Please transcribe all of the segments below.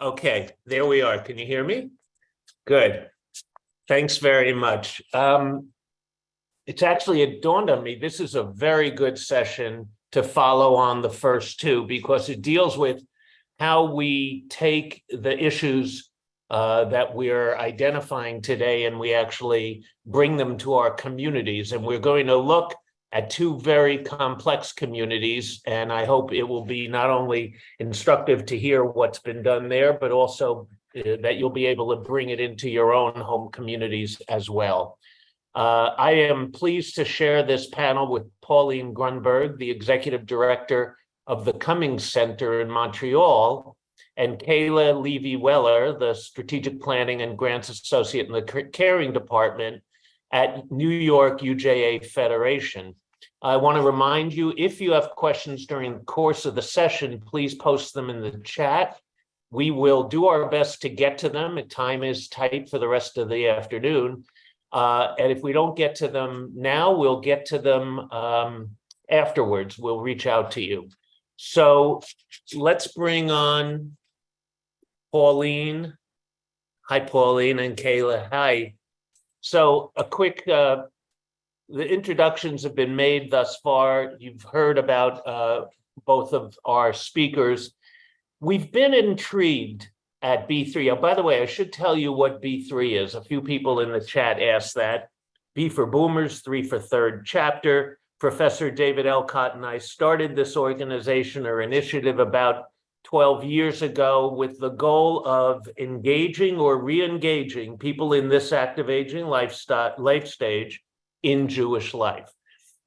Okay, there we are. Can you hear me? Good. Thanks very much. It dawned on me, this is a very good session to follow on the first two because it deals with how we take the issues that we're identifying today and we actually bring them to our communities. And we're going to look at two very complex communities. And I hope it will be not only instructive to hear what's been done there, but also that you'll be able to bring it into your own home communities as well. I am pleased to share this panel with Pauline Grunberg, the Executive Director of the Cummings Center in Montreal, and Kayla Levy-Weller, the Strategic Planning and Grants Associate in the Caring Department at New York UJA Federation. I want to remind you, if you have questions during the course of the session, please post them in the chat. We will do our best to get to them. Time is tight for the rest of the afternoon. And if we don't get to them now, we'll get to them afterwards. We'll reach out to you. So let's bring on Pauline. Hi, Pauline, and Kayla. Hi. So a quick, the introductions have been made thus far. You've heard about both of our speakers. We've been intrigued at B3. Oh, by the way, I should tell you what B3 is. A few people in the chat asked that. B for Boomers, 3 for Third Chapter. Professor David Elcott and I started this organization or initiative about 12 years ago with the goal of engaging or re-engaging people in this active aging life stage in Jewish life.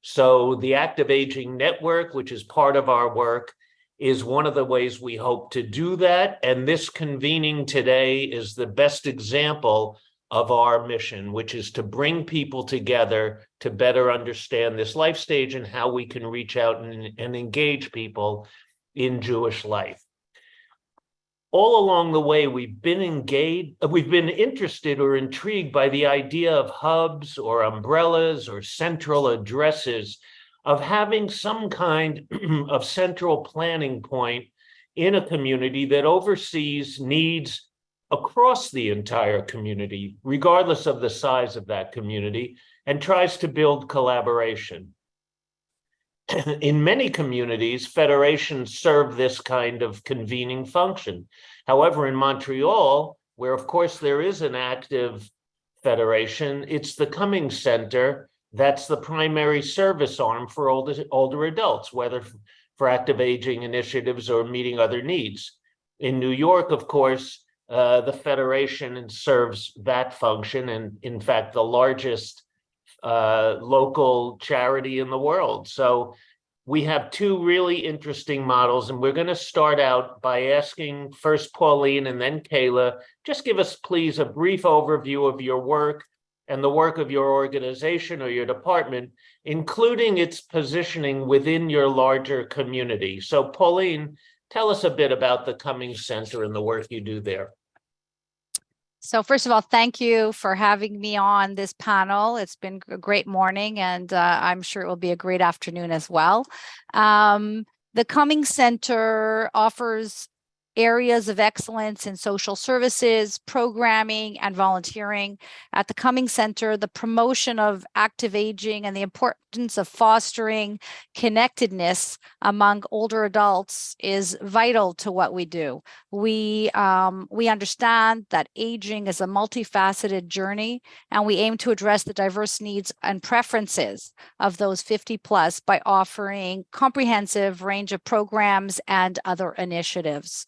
So the Active Aging Network, which is part of our work, is one of the ways we hope to do that. And this convening today is the best example of our mission, which is to bring people together to better understand this life stage and how we can reach out and engage people in Jewish life. All along the way, we've been interested or intrigued by the idea of hubs or umbrellas or central addresses of having some kind of central planning point in a community that oversees needs across the entire community, regardless of the size of that community, and tries to build collaboration. In many communities, federations serve this kind of convening function. However, in Montreal, where of course there is an active federation, it's the Cummings Center that's the primary service arm for older adults, whether for active aging initiatives or meeting other needs. In New York, of course, the federation serves that function, and in fact, the largest local charity in the world. So we have two really interesting models, and we're going to start out by asking first Pauline and then Kayla, just give us please a brief overview of your work and the work of your organization or your department, including its positioning within your larger community. So Pauline, tell us a bit about the Cummings Center and the work you do there. So first of all, thank you for having me on this panel. It's been a great morning, and I'm sure it will be a great afternoon as well. The Cummings Center offers areas of excellence in social services, programming, and volunteering. At the Cummings Center, the promotion of active aging and the importance of fostering connectedness among older adults is vital to what we do. We understand that aging is a multifaceted journey, and we aim to address the diverse needs and preferences of those 50 plus by offering comprehensive range of programs and other initiatives.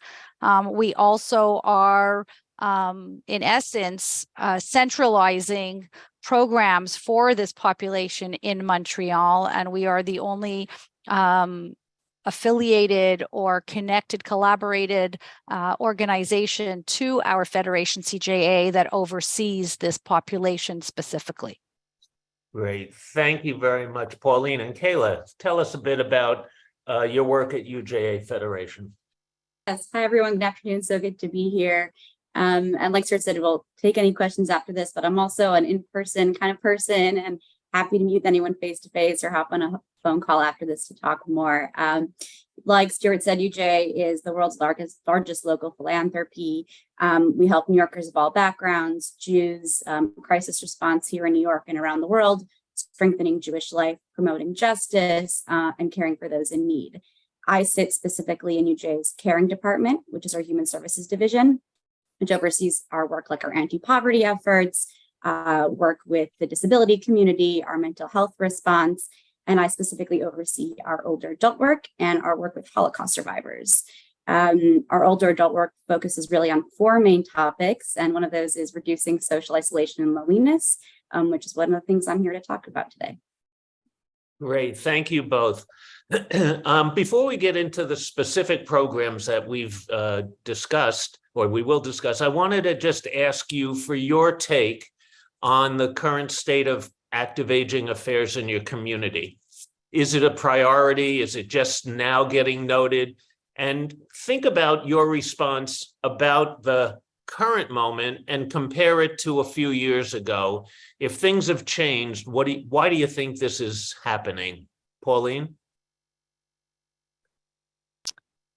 We also are, in essence, centralizing programs for this population in Montreal, and we are the only affiliated or connected, collaborated organization to our Federation CJA that oversees this population specifically. Great. Thank you very much, Pauline. And Kayla, tell us a bit about your work at UJA Federation. Yes. Hi, everyone. Good afternoon. So good to be here. And like Sir said, we'll take any questions after this, but I'm also an in-person kind of person. And happy to meet with anyone face to face or hop on a phone call after this to talk more. Like Stuart said, UJA is the world's largest local philanthropy. We help New Yorkers of all backgrounds, Jews, crisis response here in New York and around the world, strengthening Jewish life, promoting justice, and caring for those in need. I sit specifically in UJA's caring department, which is our human services division, which oversees our work like our anti-poverty efforts, work with the disability community, our mental health response, and I specifically oversee our older adult work and our work with Holocaust survivors. Our older adult work focuses really on 4 main topics, and one of those is reducing social isolation and loneliness, which is one of the things I'm here to talk about today. Great, thank you both. Before we get into the specific programs that we've discussed, or we will discuss, I wanted to just ask you for your take on the current state of active aging affairs in your community. Is it a priority? Is it just now getting noted? And think about your response about the current moment and compare it to a few years ago. If things have changed, why do you think this is happening? Pauline?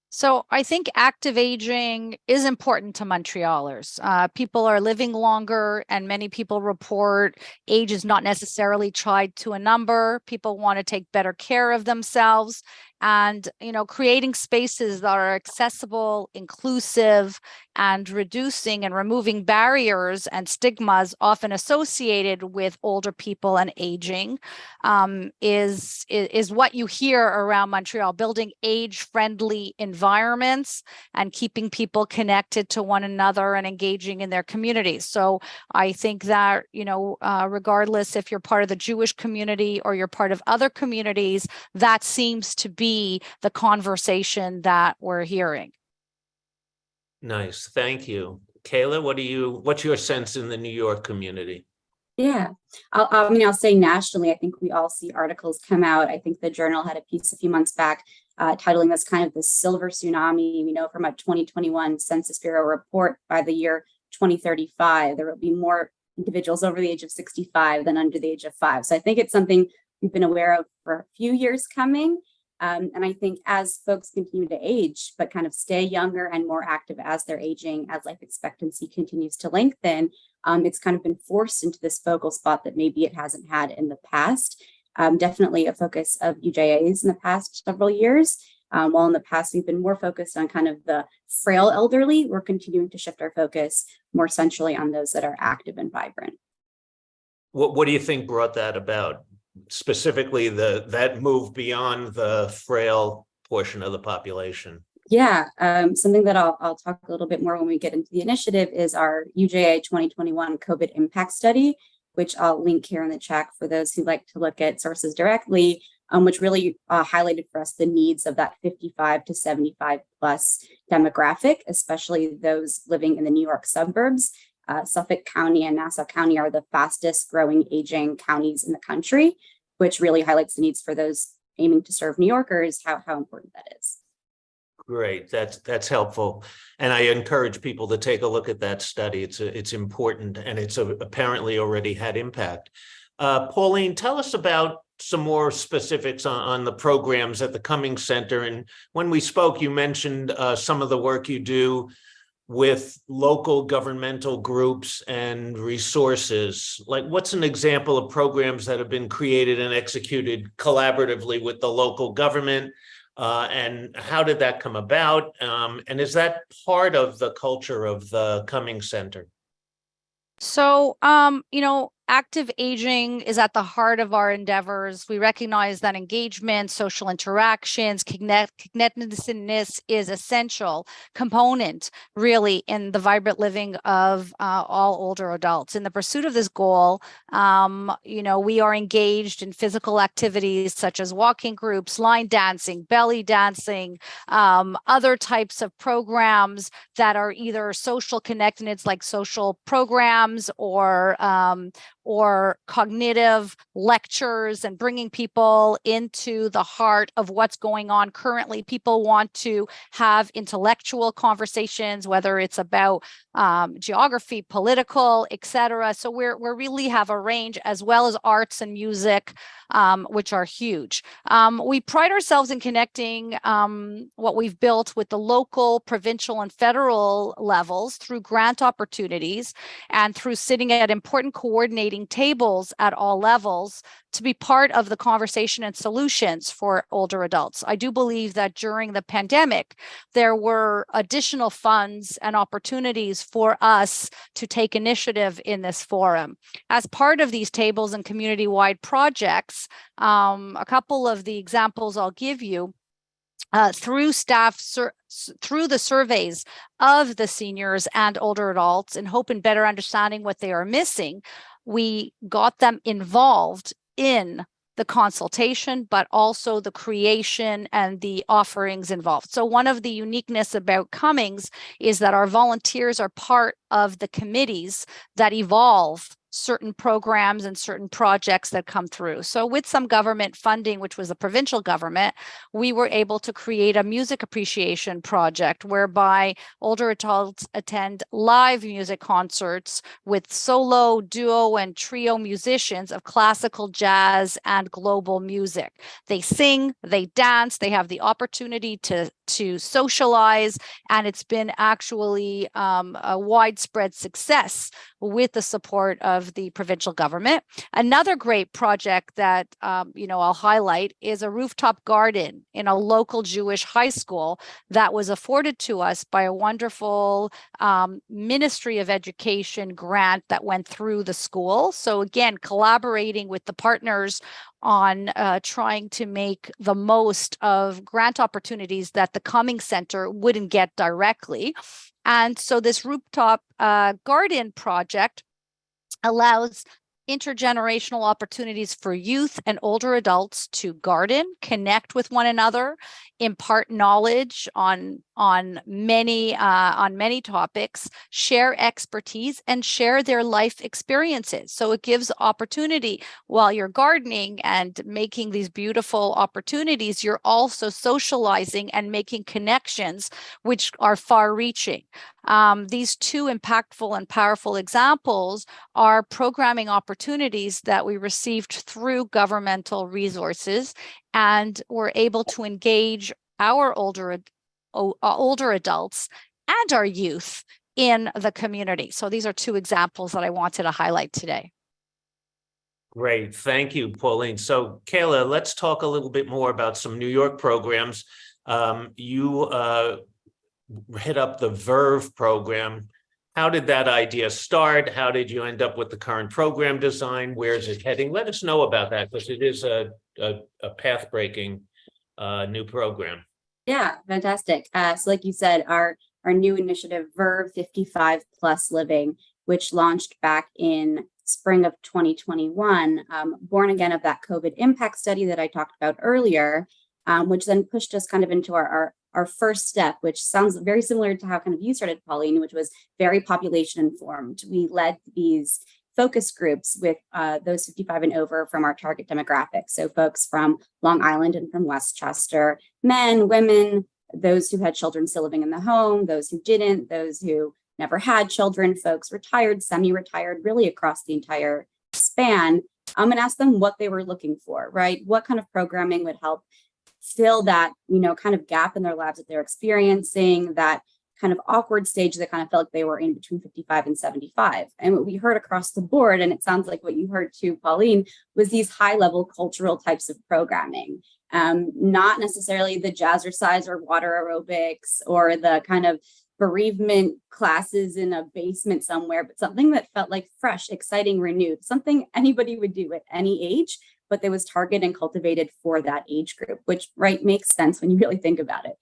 So I think active aging is important to Montrealers. People are living longer, and many people report age is not necessarily tied to a number. People want to take better care of themselves, and creating spaces that are accessible, inclusive, and reducing and removing barriers and stigmas often associated with older people and aging is what you hear around Montreal. Building age-friendly environments and keeping people connected to one another and engaging in their communities. So I think that regardless if you're part of the Jewish community or you're part of other communities, that seems to be the conversation that we're hearing. Nice, thank you. Kayla, what's your sense in the New York community? Yeah, I'll say nationally, I think we all see articles come out. I think the Journal had a piece a few months back titling this kind of the silver tsunami. We know from a 2021 Census Bureau report by the year 2035, there will be more individuals over the age of 65 than under the age of 5. So I think it's something we've been aware of for a few years coming. And I think as folks continue to age, but kind of stay younger and more active as they're aging, as life expectancy continues to lengthen, it's kind of been forced into this focal spot that maybe it hasn't had in the past. Definitely a focus of UJAs in the past several years. While in the past we've been more focused on kind of the frail elderly, we're continuing to shift our focus more centrally on those that are active and vibrant. What do you think brought that about? Specifically that move beyond the frail portion of the population? Yeah, something that I'll talk a little bit more when we get into the initiative is our UJA 2021 COVID impact study, which I'll link here in the chat for those who like to look at sources directly, which really highlighted for us the needs of that 55 to 75 plus demographic, especially those living in the New York suburbs. Suffolk County and Nassau County are the fastest growing aging counties in the country, which really highlights the needs for those aiming to serve New Yorkers, how important that is. Great, that's helpful. And I encourage people to take a look at that study. It's important, and it's apparently already had impact. Pauline, tell us about some more specifics on the programs at the Cummings Center. And when we spoke, you mentioned some of the work you do with local governmental groups and resources. Like, what's an example of programs that have been created and executed collaboratively with the local government? And how did that come about? And is that part of the culture of the Cummings Center? So, active aging is at the heart of our endeavors. We recognize that engagement, social interactions, connectedness is essential component, really, in the vibrant living of all older adults. In the pursuit of this goal, we are engaged in physical activities such as walking groups, line dancing, belly dancing, other types of programs that are either social connectedness, like social programs, or or cognitive lectures and bringing people into the heart of what's going on currently. People want to have intellectual conversations, whether it's about geography, political, etc. So we're really have a range, as well as arts and music, which are huge. We pride ourselves in connecting what we've built with the local, provincial, and federal levels through grant opportunities and through sitting at important coordinating tables at all levels to be part of the conversation and solutions for older adults. I do believe that during the pandemic, there were additional funds and opportunities for us to take initiative in this forum. As part of these tables and community-wide projects, a couple of the examples I'll give you, through through the surveys of the seniors and older adults in hope and better understanding what they are missing, we got them involved in the consultation, but also the creation and the offerings involved. So one of the uniqueness about Cummings is that our volunteers are part of the committees that evolve certain programs and certain projects that come through. So with some government funding, which was the provincial government, we were able to create a music appreciation project whereby older adults attend live music concerts with solo, duo, and trio musicians of classical, jazz, and global music. They sing, they dance, they have the opportunity to socialize, and it's been actually a widespread success with the support of the provincial government. Another great project that I'll highlight is a rooftop garden in a local Jewish high school that was afforded to us by a wonderful Ministry of Education grant that went through the school. So again, collaborating with the partners on trying to make the most of grant opportunities that the Cummings Center wouldn't get directly. And so this rooftop garden project allows intergenerational opportunities for youth and older adults to garden, connect with one another, impart knowledge on many topics, share expertise, and share their life experiences. So it gives opportunity while you're gardening and making these beautiful opportunities. You're also socializing and making connections, which are far-reaching. These two impactful and powerful examples are programming opportunities that we received through governmental resources, and we're able to engage our older adults and our youth in the community. So these are two examples that I wanted to highlight today. Great. Thank you, Pauline. So Kayla, let's talk a little bit more about some New York programs. You hit up the Verve program. How did that idea start? How did you end up with the current program design? Where is it heading? Let us know about that, because it is a path-breaking new program. Yeah, fantastic. So like you said, our new initiative, Verve 55 Plus Living, which launched back in spring of 2021, born again of that COVID impact study that I talked about earlier, which then pushed us kind of into our first step, which sounds very similar to how kind of you started, Pauline, which was very population informed. We led these focus groups with those 55 and over from our target demographic. So folks from Long Island and from Westchester, men, women, those who had children still living in the home, those who didn't, those who never had children, folks retired, semi-retired, really across the entire span, and ask them what they were looking for, right? What kind of programming would help fill that, kind of gap in their lives that they're experiencing, that kind of awkward stage that kind of felt like they were in between 55 and 75. And what we heard across the board, and it sounds like what you heard too, Pauline, was these high-level cultural types of programming, not necessarily the jazzercise or water aerobics or the kind of bereavement classes in a basement somewhere, but something that felt like fresh, exciting, renewed, something anybody would do at any age, but that was targeted and cultivated for that age group, which, right, makes sense when you really think about it.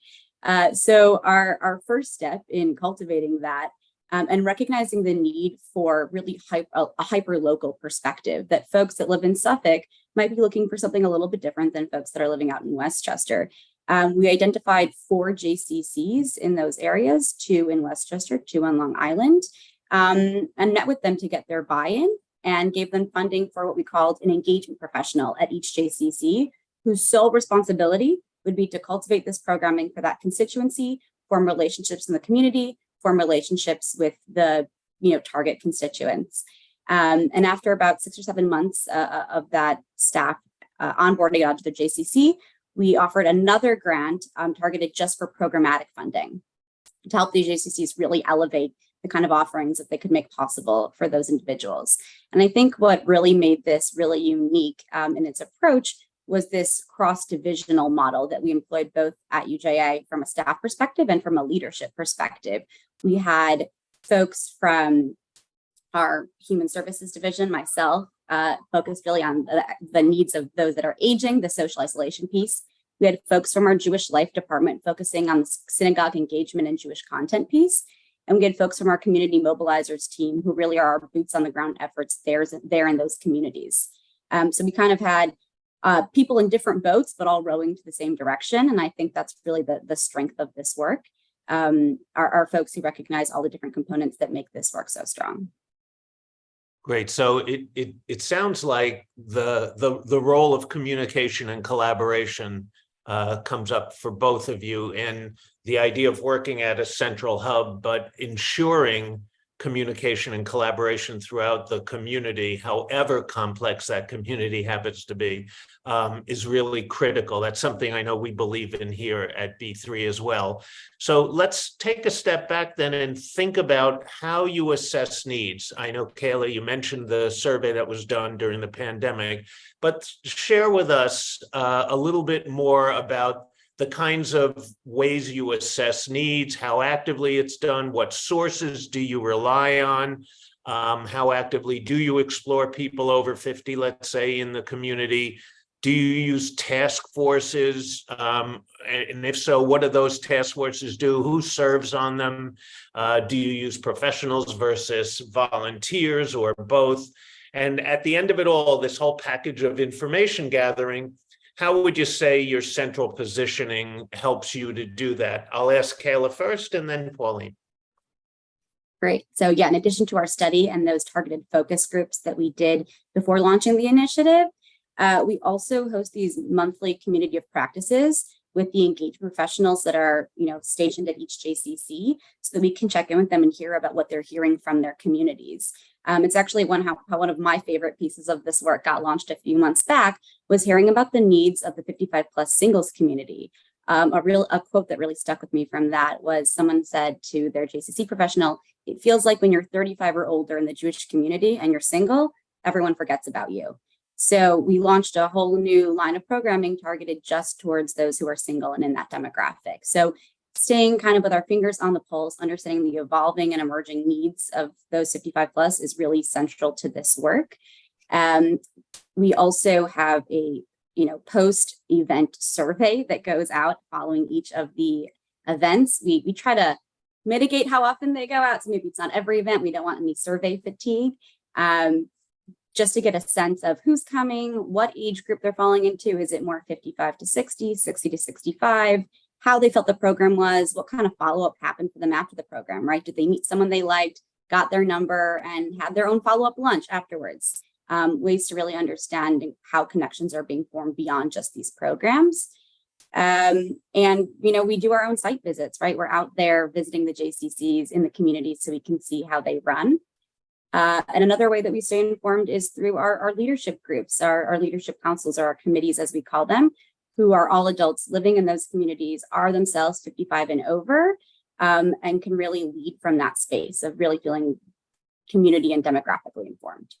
So our first step in cultivating that and recognizing the need for really a hyper-local perspective, that folks that live in Suffolk might be looking for something a little bit different than folks that are living out in Westchester. We identified 4 JCCs in those areas, 2 in Westchester, 2 on Long Island, and met with them to get their buy-in and gave them funding for what we called an engagement professional at each JCC, whose sole responsibility would be to cultivate this programming for that constituency, form relationships in the community, form relationships with the target constituents. And after about 6 or 7 months of that staff onboarding onto the JCC, we offered another grant targeted just for programmatic funding to help these JCCs really elevate the kind of offerings that they could make possible for those individuals. And I think what really made this really unique in its approach was this cross-divisional model that we employed both at UJA from a staff perspective and from a leadership perspective. We had folks from our human services division, myself, focused really on the needs of those that are aging, the social isolation piece. We had folks from our Jewish Life department focusing on the synagogue engagement and Jewish content piece. And we had folks from our community mobilizers team who really are our boots on the ground efforts there in those communities. So we kind of had people in different boats, but all rowing to the same direction. And I think that's really the strength of this work, are folks who recognize all the different components that make this work so strong. Great. So it sounds like the role of communication and collaboration comes up for both of you, and the idea of working at a central hub, but ensuring communication and collaboration throughout the community, however complex that community happens to be, is really critical. That's something I know we believe in here at B3 as well. So let's take a step back then and think about how you assess needs. I know, Kayla, you mentioned the survey that was done during the pandemic, but share with us a little bit more about the kinds of ways you assess needs, how actively it's done, what sources do you rely on, how actively do you explore people over 50, let's say, in the community? Do you use task forces? And if so, what do those task forces do? Who serves on them? Do you use professionals versus volunteers or both? And at the end of it all, this whole package of information gathering, how would you say your central positioning helps you to do that? I'll ask Kayla first and then Pauline. Great. So yeah, in addition to our study and those targeted focus groups that we did before launching the initiative, we also host these monthly community of practices with the engaged professionals that are, stationed at each JCC, so that we can check in with them and hear about what they're hearing from their communities. It's actually how one of my favorite pieces of this work got launched a few months back was hearing about the needs of the 55 plus singles community. A quote that really stuck with me from that was someone said to their JCC professional, "It feels like when you're 35 or older in the Jewish community and you're single, everyone forgets about you." So we launched a whole new line of programming targeted just towards those who are single and in that demographic. So staying kind of with our fingers on the pulse, understanding the evolving and emerging needs of those 55 plus is really central to this work. We also have a post-event survey that goes out following each of the events. We try to mitigate how often they go out. So maybe it's not every event. We don't want any survey fatigue. Just to get a sense of who's coming, what age group they're falling into. Is it more 55 to 60, 60 to 65? How they felt the program was, what kind of follow-up happened for them after the program, right? Did they meet someone they liked, got their number, and had their own follow-up lunch afterwards? Ways to really understand how connections are being formed beyond just these programs. And, we do our own site visits, right? We're out there visiting the JCCs in the community so we can see how they run. And another way that we stay informed is through our leadership groups, our leadership councils, or our committees, as we call them, who are all adults living in those communities, are themselves 55 and over, and can really lead from that space of really feeling community and demographically informed.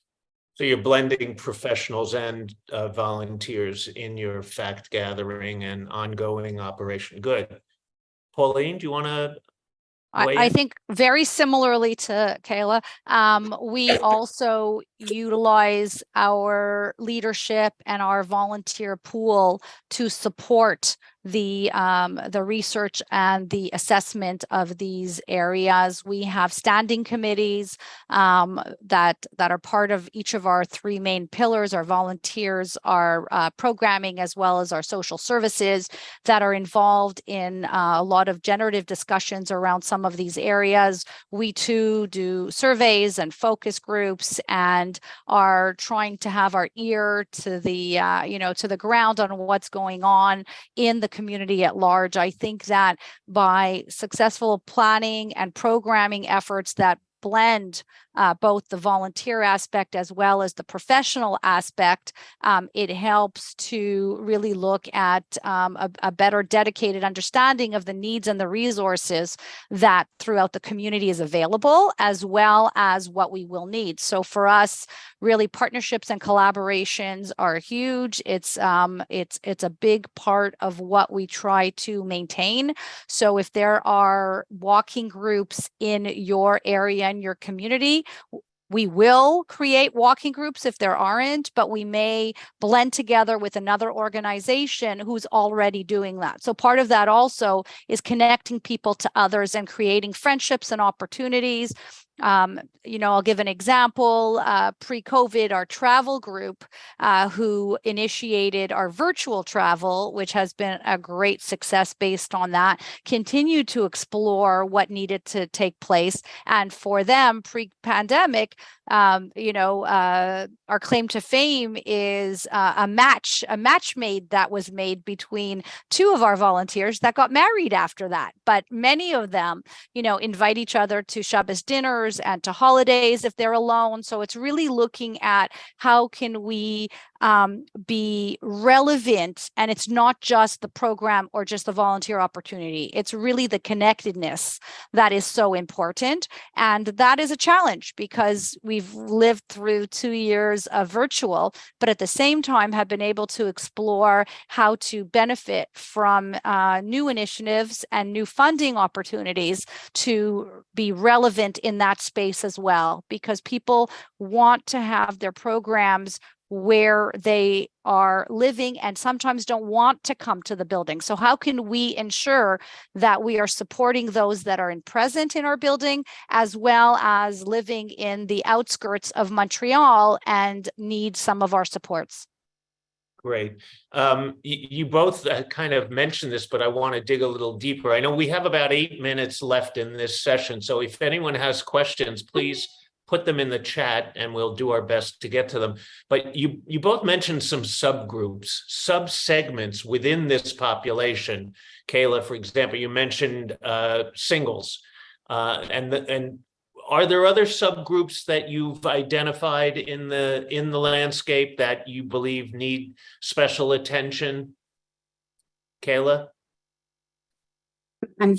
So you're blending professionals and volunteers in your fact gathering and ongoing operation. Good. Pauline, do you want to? I think very similarly to Kayla, we also utilize our leadership and our volunteer pool to support the research and the assessment of these areas. We have standing committees that are part of each of our three main pillars: our volunteers, our programming, as well as our social services, that are involved in a lot of generative discussions around some of these areas. We too do surveys and focus groups and are trying to have our ear to the to the ground on what's going on in the community at large. I think that by successful planning and programming efforts that blend both the volunteer aspect as well as the professional aspect, it helps to really look at a better dedicated understanding of the needs and the resources that throughout the community is available, as well as what we will need. So for us, really, partnerships and collaborations are huge. It's a big part of what we try to maintain. So if there are walking groups in your area, in your community, we will create walking groups if there aren't, but we may blend together with another organization who's already doing that. So part of that also is connecting people to others and creating friendships and opportunities. I'll give an example. Pre-COVID, our travel group, who initiated our virtual travel, which has been a great success based on that, continued to explore what needed to take place. And for them, pre-pandemic, our claim to fame is a match made that was made between two of our volunteers that got married after that. But many of them, invite each other to Shabbos dinners and to holidays if they're alone. So it's really looking at how can we be relevant, and it's not just the program or just the volunteer opportunity. It's really the connectedness that is so important. And that is a challenge because we've lived through 2 years of virtual, but at the same time have been able to explore how to benefit from new initiatives and new funding opportunities to be relevant in that space as well, because people want to have their programs where they are living and sometimes don't want to come to the building. So how can we ensure that we are supporting those that are present in our building, as well as living in the outskirts of Montreal and need some of our supports? Great. You both kind of mentioned this, but I want to dig a little deeper. I know we have about 8 minutes left in this session. So if anyone has questions, please put them in the chat and we'll do our best to get to them. But you both mentioned some subgroups, subsegments within this population. Kayla, for example, you mentioned singles. And are there other subgroups that you've identified in the landscape that you believe need special attention? Kayla? I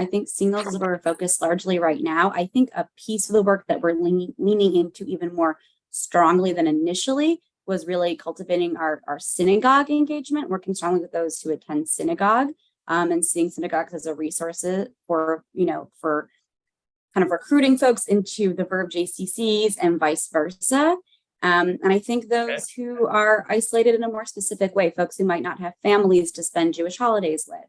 think singles is where we're focused largely right now. I think a piece of the work that we're leaning into even more strongly than initially was really cultivating our synagogue engagement, working strongly with those who attend synagogue, and seeing synagogues as a resource for kind of recruiting folks into the Verve JCCs and vice versa. And I think those who are isolated in a more specific way, folks who might not have families to spend Jewish holidays with.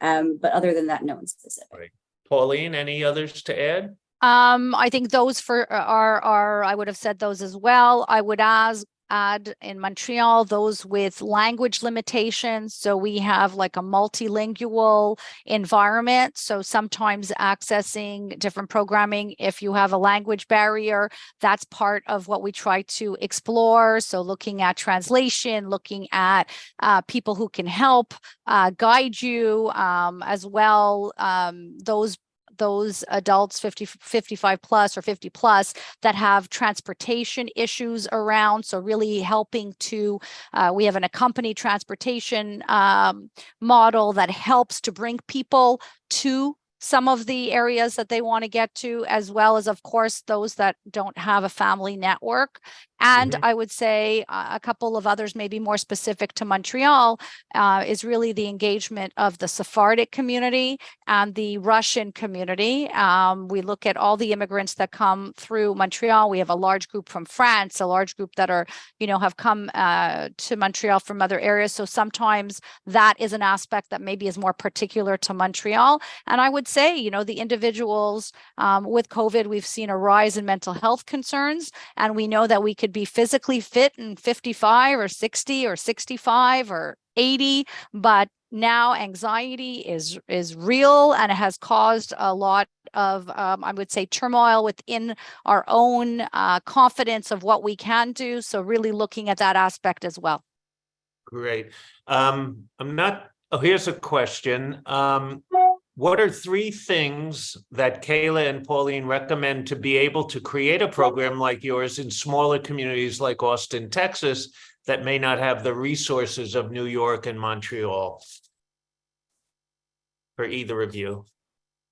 But other than that, no one specific. Right. Pauline, any others to add? I think those are I would have said those as well. I would add in Montreal those with language limitations. So we have like a multilingual environment. So sometimes accessing different programming, if you have a language barrier, that's part of what we try to explore. So looking at translation, looking at people who can help guide you as well. Those adults 55 plus or 50 plus that have transportation issues around. So really helping to, we have an accompanied transportation model that helps to bring people to some of the areas that they want to get to, as well as, of course, those that don't have a family network. And I would say a couple of others, maybe more specific to Montreal, is really the engagement of the Sephardic community and the Russian community. We look at all the immigrants that come through Montreal. We have a large group from France, a large group that are, have come to Montreal from other areas. So sometimes that is an aspect that maybe is more particular to Montreal. And I would say, the individuals with COVID, we've seen a rise in mental health concerns, and we know that we could be physically fit in 55 or 60 or 65 or 80, but now anxiety is real, and it has caused a lot of, I would say, turmoil within our own confidence of what we can do. So really looking at that aspect as well. Great. Here's a question. What are 3 things that Kayla and Pauline recommend to be able to create a program like yours in smaller communities like Austin, Texas, that may not have the resources of New York and Montreal? For either of you.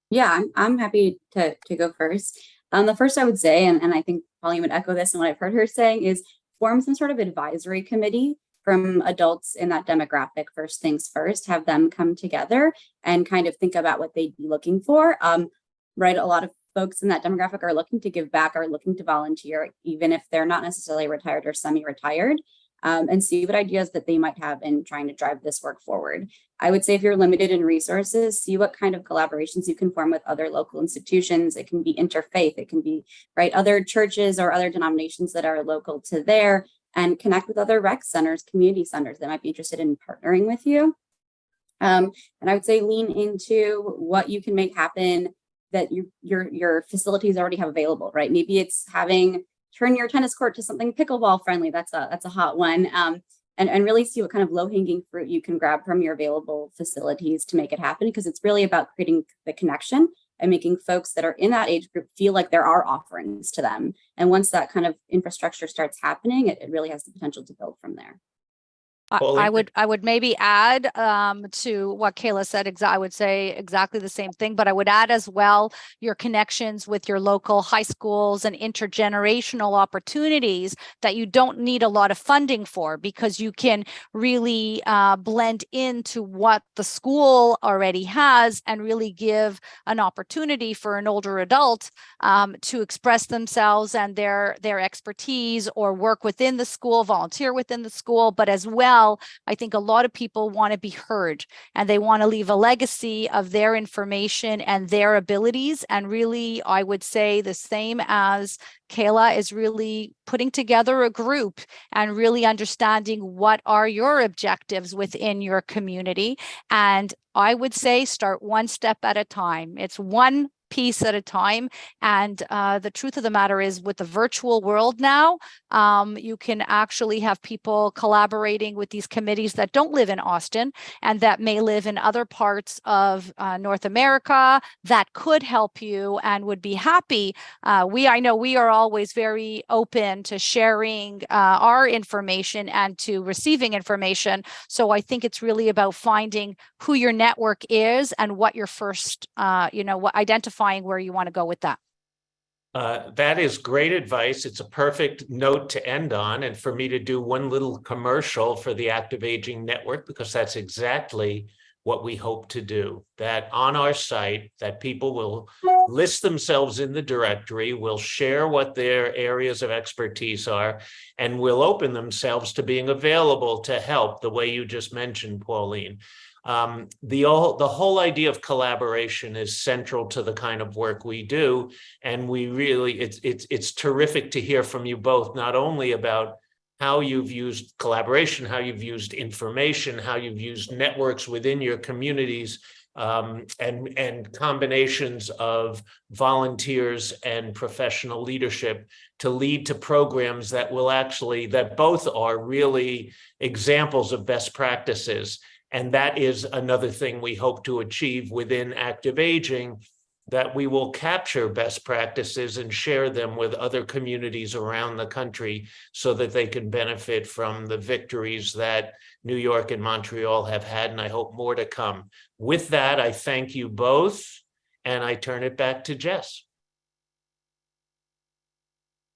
Yeah, I'm happy to go first. The first I would say, and I think Pauline would echo this and what I've heard her saying, is form some sort of advisory committee from adults in that demographic. First things first, have them come together and kind of think about what they'd be looking for. Right, a lot of folks in that demographic are looking to give back, are looking to volunteer, even if they're not necessarily retired or semi-retired, and see what ideas that they might have in trying to drive this work forward. I would say if you're limited in resources, see what kind of collaborations you can form with other local institutions. It can be interfaith, it can be other churches or other denominations that are local to there, and connect with other rec centers, community centers that might be interested in partnering with you. And I would say lean into what you can make happen that your facilities already have available, right? Maybe it's turn your tennis court to something pickleball friendly. That's a hot one. And really see what kind of low-hanging fruit you can grab from your available facilities to make it happen, because it's really about creating the connection and making folks that are in that age group feel like there are offerings to them. And once that kind of infrastructure starts happening, it really has the potential to build from there. I would maybe add to what Kayla said. I would say exactly the same thing, but I would add as well your connections with your local high schools and intergenerational opportunities that you don't need a lot of funding for, because you can really blend into what the school already has and really give an opportunity for an older adult to express themselves and their expertise, or work within the school, volunteer within the school, but as well, I think a lot of people want to be heard, and they want to leave a legacy of their information and their abilities. And really, I would say the same as Kayla is really putting together a group and really understanding what are your objectives within your community. And I would say start one step at a time. It's one piece at a time. And the truth of the matter is, with the virtual world now, you can actually have people collaborating with these committees that don't live in Austin and that may live in other parts of North America that could help you and would be happy. I know we are always very open to sharing our information and to receiving information. So I think it's really about finding who your network is and what your first, identifying where you want to go with that. That is great advice. It's a perfect note to end on, and for me to do one little commercial for the Active Aging Network, because that's exactly what we hope to do. That on our site, that people will list themselves in the directory, will share what their areas of expertise are, and will open themselves to being available to help the way you just mentioned, Pauline. The whole idea of collaboration is central to the kind of work we do, and we really it's terrific to hear from you both, not only about how you've used collaboration, how you've used information, how you've used networks within your communities, and combinations of volunteers and professional leadership to lead to programs that both are really examples of best practices. And that is another thing we hope to achieve within Active Aging, that we will capture best practices and share them with other communities around the country so that they can benefit from the victories that New York and Montreal have had, and I hope more to come. With that, I thank you both, and I turn it back to Jess.